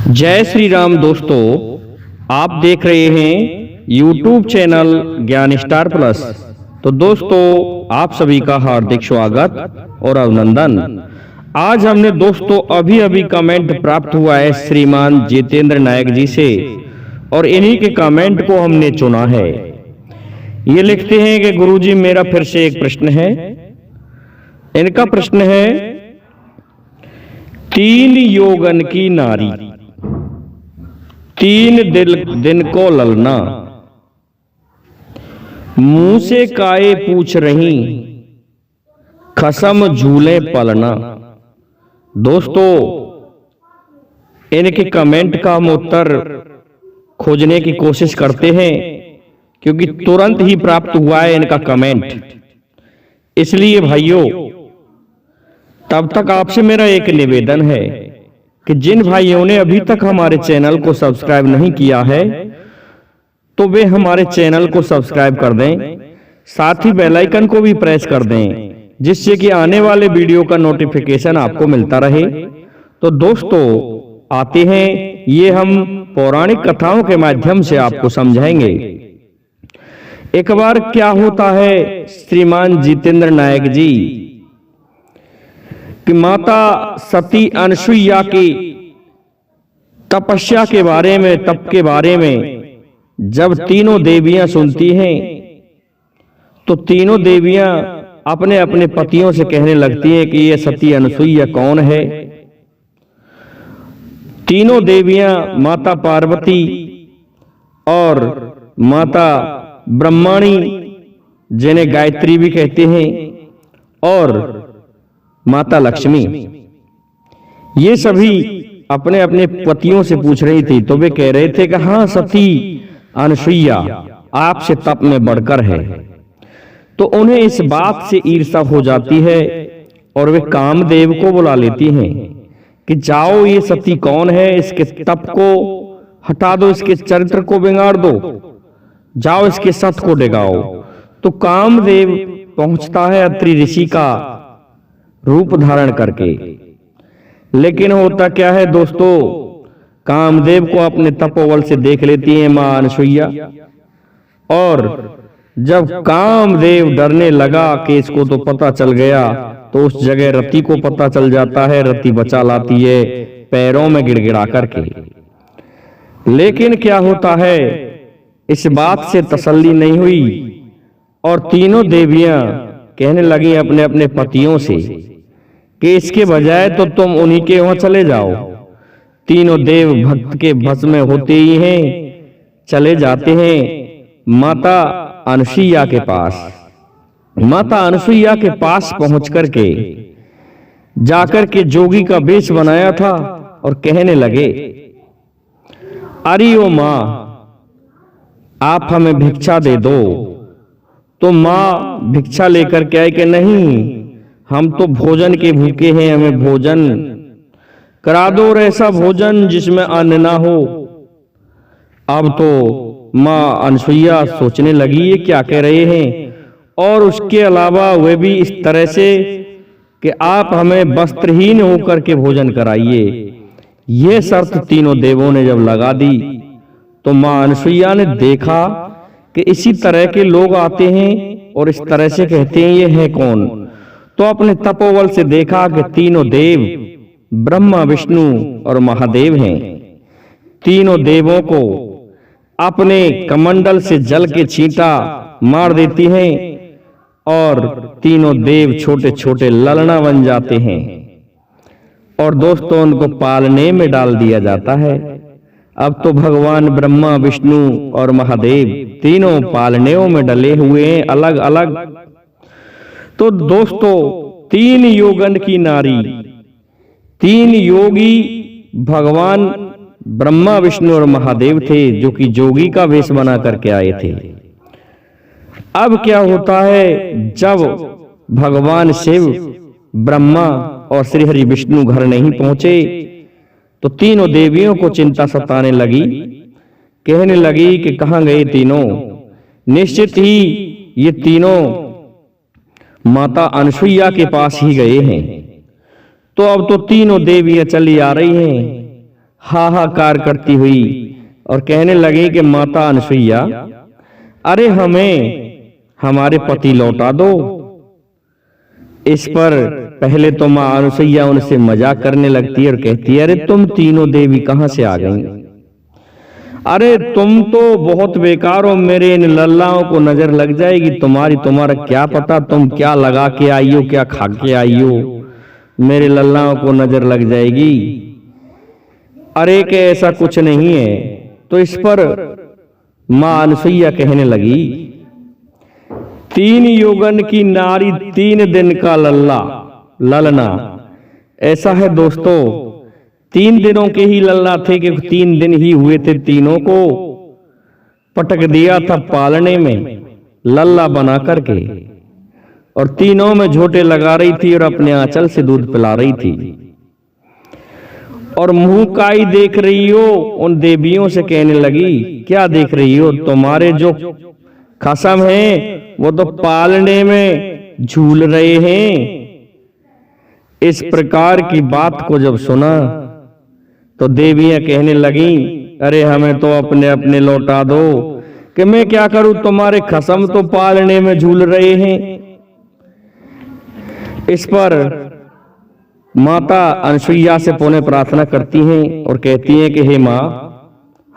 जय श्री राम दोस्तों, आप देख रहे हैं YouTube चैनल ज्ञान स्टार प्लस। तो दोस्तों, आप सभी का हार्दिक स्वागत और अभिनंदन। आज हमने दोस्तों अभी कमेंट प्राप्त हुआ है श्रीमान जितेंद्र नायक जी से, और इन्हीं के कमेंट को हमने चुना है। ये लिखते हैं कि गुरुजी, मेरा फिर से एक प्रश्न है। इनका प्रश्न है, 3 योगन की नारी, 3 दिन को ललना, मुंह से काए पूछ रही, खसम झूले पलना। दोस्तों, इनके कमेंट का हम उत्तर खोजने की कोशिश करते हैं, क्योंकि तुरंत ही प्राप्त हुआ है इनका कमेंट। इसलिए भाइयों, तब तक आपसे मेरा एक निवेदन है कि जिन भाइयों ने अभी तक हमारे चैनल को सब्सक्राइब नहीं किया है, तो वे हमारे चैनल को सब्सक्राइब कर दें, साथ ही बेल आइकन को भी प्रेस कर दें, जिससे कि आने वाले वीडियो का नोटिफिकेशन आपको मिलता रहे। तो दोस्तों, आते हैं, ये हम पौराणिक कथाओं के माध्यम से आपको समझाएंगे। एक बार क्या होता है श्रीमान जितेंद्र नायक जी कि माता सती अनसुईया की तपस्या के बारे में, तप के बारे में जब तीनों देवियां सुनती हैं, तो तीनों देवियां अपने अपने पतियों से कहने लगती हैं कि ये सती अनसुईया कौन है। तीनों देवियां माता पार्वती और माता ब्रह्माणी, जिन्हें गायत्री भी कहते हैं, और माता लक्ष्मी, ये सभी अपने अपने पतियों से पूछ रही थी। तो वे कह रहे थे कि हाँ, सती अनसुईया आपसे तप में बढ़कर है। तो उन्हें इस बात से ईर्ष्या हो जाती है और वे कामदेव को बुला लेती हैं कि जाओ, ये सती कौन है, इसके तप को हटा दो, इसके चरित्र को बिगाड़ दो, जाओ इसके सत को डिगाओ। तो कामदेव पहुंचता है अत्रि ऋषि का रूप धारण करके। लेकिन होता क्या है दोस्तों, कामदेव को अपने तपोबल से देख लेती है मां अनसुईया, और जब कामदेव डरने लगा कि इसको तो पता चल गया, तो उस जगह रति को पता चल जाता है। रति बचा लाती है पैरों में गिड़गिड़ा करके। लेकिन क्या होता है, इस बात से तसल्ली नहीं हुई, और तीनों देवियां कहने लगी अपने अपने पतियों से कि इसके बजाय तो तुम उन्हीं के वहां चले जाओ। तीनों देव भक्त के बस में होते ही हैं, चले जाते हैं माता अनसुईया के पास। माता अनसुईया के पास पहुंच करके जाकर के जोगी का वेश बनाया था और कहने लगे, अरे ओ मां, आप हमें भिक्षा दे दो। तो मां भिक्षा लेकर के आए कि नहीं, हम तो भोजन के भूखे हैं, हमें भोजन करा दो, और ऐसा भोजन जिसमें अन्न ना हो। अब तो मां अनसुईया सोचने लगी ये क्या कह रहे हैं, और उसके अलावा वे भी इस तरह से कि आप हमें वस्त्रहीन होकर के भोजन कराइए। यह शर्त तीनों देवों ने जब लगा दी, तो मां अनसुईया ने देखा कि इसी तरह के लोग आते हैं और इस तरह से कहते हैं ये है कौन। तो अपने तपोबल से देखा कि तीनों देव ब्रह्मा, विष्णु और महादेव हैं। तीनों देवों को अपने कमंडल से जल के छींटा मार देती हैं, और तीनों देव छोटे छोटे ललना बन जाते हैं, और दोस्तों उनको पालने में डाल दिया जाता है। अब तो भगवान ब्रह्मा, विष्णु और महादेव तीनों पालनेओं में डले हुए हैं, अलग अलग। तो दोस्तों, 3 योगन की नारी, 3 योगी भगवान ब्रह्मा, विष्णु और महादेव थे, जो कि जोगी का वेश बना करके आए थे। अब क्या होता है, जब भगवान शिव, ब्रह्मा और श्री हरि विष्णु घर नहीं पहुंचे, तो तीनों देवियों को चिंता सताने लगी। कहने लगी कि कहां गए तीनों। निश्चित ही ये तीनों माता अनसुईया के पास ही गए हैं। तो अब तो तीनों देवियां चली आ रही हैं, हाहाकार करती हुई और कहने लगी कि माता अनसुईया, अरे हमें हमारे पति लौटा दो। इस पर पहले तो मां अनसुईया उनसे मजाक करने लगती है और कहती है, अरे तुम तीनों देवी कहां से आ गई? अरे तुम तो बहुत बेकार हो, मेरे इन लल्लाओं को नजर लग जाएगी, तुम्हारा क्या पता तुम क्या लगा के आई हो, क्या खा के आई हो, मेरे लल्लाओं को नजर लग जाएगी। अरे के ऐसा कुछ नहीं है। तो इस पर मां अनसुईया कहने लगी, 3 युगन की नारी 3 दिन का ललना। ऐसा है दोस्तों, 3 दिनों के ही लल्ला थे कि 3 दिन ही हुए थे, तीनों को पटक दिया था पालने में लल्ला बना करके, और तीनों में झोटे लगा रही थी और अपने आंचल से दूध पिला रही थी। और मुंह काई देख रही हो? उन देवियों से कहने लगी, क्या देख रही हो? तुम्हारे जो खसम हैं वो तो पालने में झूल रहे हैं। इस प्रकार की बात को जब सुना तो देवियां कहने लगी, अरे हमें तो अपने अपने लौटा दो, कि मैं क्या करूं, तुम्हारे खसम तो पालने में झूल रहे हैं। इस पर माता अनसुईया से पुनः प्रार्थना करती हैं और कहती हैं कि हे मां,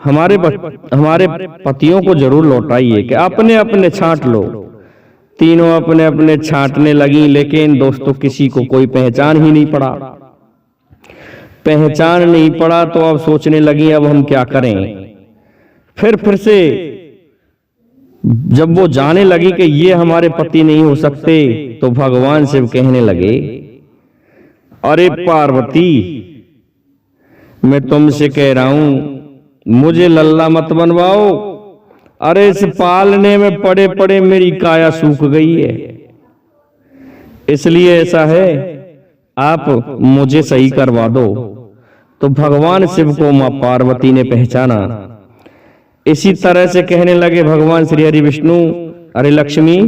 हमारे पतियों को जरूर लौटाइए, कि अपने अपने छांट लो। तीनों अपने अपने छांटने लगी, लेकिन दोस्तों किसी को कोई पहचान ही नहीं पड़ा। तो अब सोचने लगी, अब हम क्या करें। फिर से जब वो जाने लगी कि ये हमारे पति नहीं हो सकते, तो भगवान शिव कहने लगे, अरे पार्वती, मैं तुमसे कह रहा हूं मुझे लल्ला मत बनवाओ। अरे इस पालने में पड़े पड़े मेरी काया सूख गई है, इसलिए ऐसा है, आप मुझे सही करवा दो। तो भगवान शिव को मां पार्वती ने पहचाना। इसी तरह से कहने लगे भगवान श्री हरि विष्णु, अरे लक्ष्मी,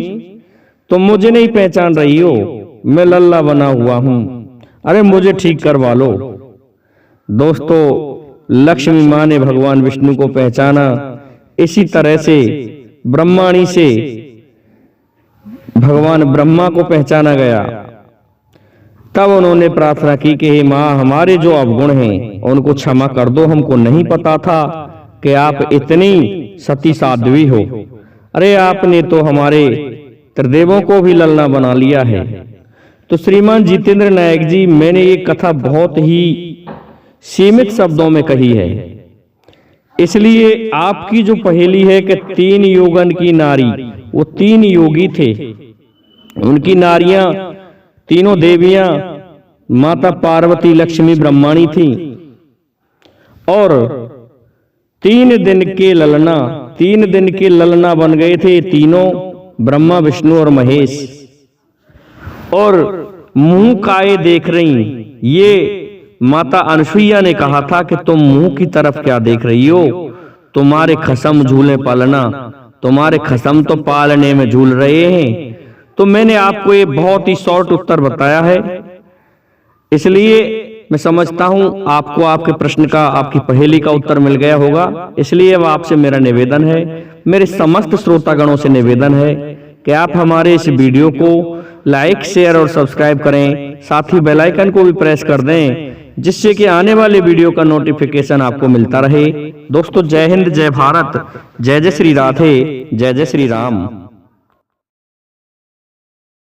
तुम मुझे नहीं पहचान रही हो, मैं लल्ला बना हुआ हूं, अरे मुझे ठीक करवा लो। दोस्तों लक्ष्मी मां ने भगवान विष्णु को पहचाना। इसी तरह से ब्रह्माणी से भगवान ब्रह्मा को पहचाना गया। तब उन्होंने प्रार्थना की कि हे मां, हमारे जो अवगुण हैं उनको क्षमा कर दो, हमको नहीं पता था कि आप इतनी सती साध्वी हो। अरे आपने तो हमारे त्रिदेवों को भी ललना बना लिया है। तो श्रीमान जितेंद्र नायक जी, मैंने ये कथा बहुत ही सीमित शब्दों में कही है, इसलिए आपकी जो पहेली है कि 3 योगन की नारी, वो 3 योगी थे, उनकी नारियां तीनों देवियां माता पार्वती, लक्ष्मी, ब्रह्माणी थी, और 3 दिन के ललना बन गए थे तीनों, ब्रह्मा, विष्णु और महेश। और मुंह काए देख रही, ये माता अनसुईया ने कहा था कि तुम मुंह की तरफ क्या देख रही हो, तुम्हारे खसम झूले पालना, तुम्हारे खसम तो पालने में झूल रहे हैं। तो मैंने आपको ये बहुत ही शॉर्ट उत्तर बताया है, इसलिए मैं समझता हूं आपको आपके प्रश्न का, आपकी पहेली का उत्तर मिल गया होगा। इसलिए अब आपसे मेरा निवेदन है, मेरे समस्त श्रोतागणों से निवेदन है कि आप हमारे इस वीडियो को लाइक, शेयर और सब्सक्राइब करें, साथ ही बेल आइकन को भी प्रेस कर दें, जिससे कि आने वाले वीडियो का नोटिफिकेशन आपको मिलता रहे। दोस्तों जय हिंद, जय भारत, जय जय श्री राधे, जय जय श्री राम।